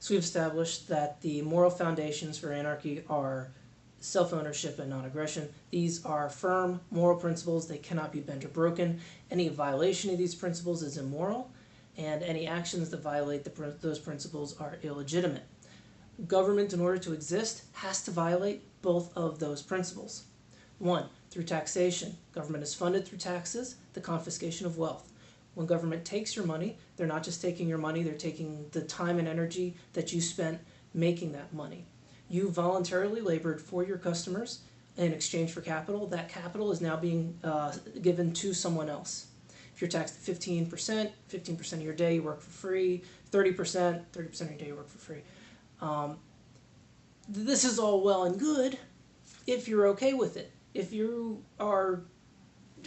So we've established that the moral foundations for anarchy are self-ownership and non-aggression. These are firm moral principles. They cannot be bent or broken. Any violation of these principles is immoral, and any actions that violate those principles are illegitimate. Government, in order to exist, has to violate both of those principles. 1. Through taxation. Government is funded through taxes, the confiscation of wealth. When government takes your money, they're not just taking your money, they're taking the time and energy that you spent making that money. You voluntarily labored for your customers in exchange for capital. That capital is now being given to someone else. If you're taxed at 15%, 15% of your day you work for free, 30%, 30% of your day you work for free. This is all well and good if you're okay with it. If you are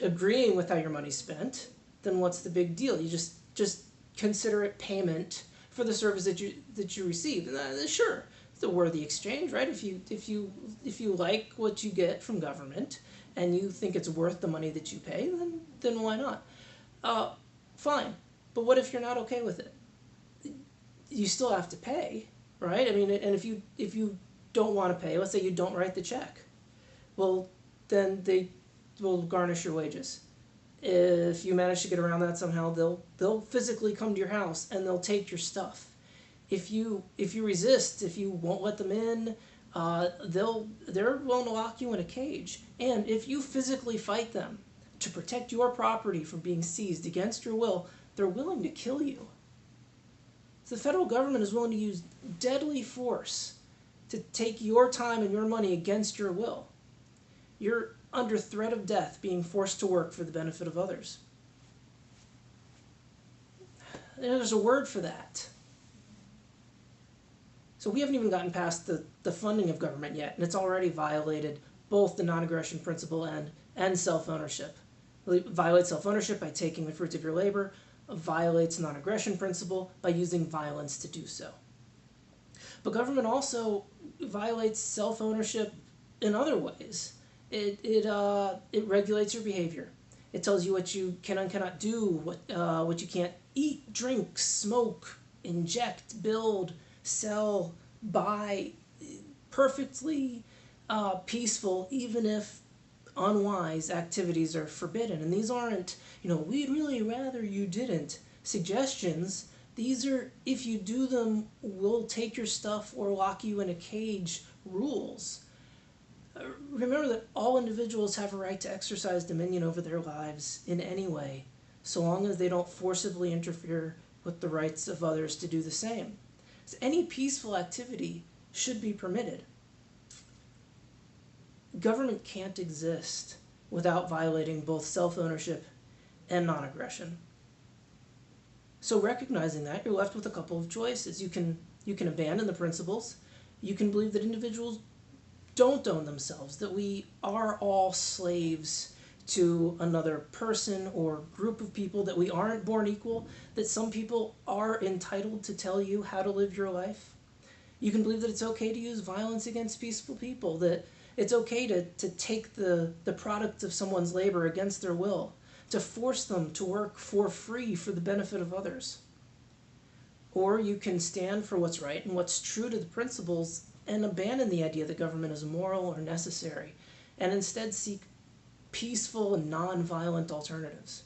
agreeing with how your money's spent, then what's the big deal? You just consider it payment for the service that you receive. And sure, it's a worthy exchange, right? If you like what you get from government and you think it's worth the money that you pay, then why not? Fine. But what if you're not okay with it? You still have to pay, right? I mean, and if you don't want to pay, let's say you don't write the check, well, then they will garnish your wages. If you manage to get around that somehow, they'll physically come to your house and they'll take your stuff. If you resist, if you won't let them in, they're willing to lock you in a cage. And if you physically fight them to protect your property from being seized against your will, they're willing to kill you. So the federal government is willing to use deadly force to take your time and your money against your will. You're under threat of death being forced to work for the benefit of others. There's a word for that. So we haven't even gotten past the funding of government yet, and it's already violated both the non-aggression principle and self-ownership. It violates self-ownership by taking the fruits of your labor, violates non-aggression principle by using violence to do so. But government also violates self-ownership in other ways. It regulates your behavior. It tells you what you can and cannot do, what you can't eat, drink, smoke, inject, build, sell, buy. Perfectly peaceful, even if unwise activities are forbidden. And these aren't, we'd really rather you didn't suggestions. These are, if you do them, we'll take your stuff or lock you in a cage rules. Remember that all individuals have a right to exercise dominion over their lives in any way, so long as they don't forcibly interfere with the rights of others to do the same. So any peaceful activity should be permitted. Government can't exist without violating both self-ownership and non-aggression. So recognizing that, you're left with a couple of choices. You can abandon the principles. You can believe that individuals don't own themselves, that we are all slaves to another person or group of people, that we aren't born equal, that some people are entitled to tell you how to live your life. You can believe that it's okay to use violence against peaceful people, that it's okay to take the product of someone's labor against their will, to force them to work for free for the benefit of others. Or you can stand for what's right and what's true to the principles and abandon the idea that government is moral or necessary, and instead seek peaceful and non-violent alternatives.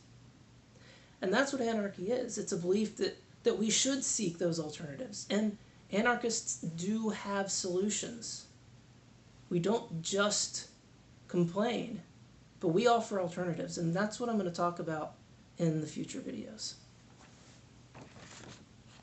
And that's what anarchy is. It's a belief that we should seek those alternatives. And anarchists do have solutions. We don't just complain, but we offer alternatives. And that's what I'm going to talk about in the future videos.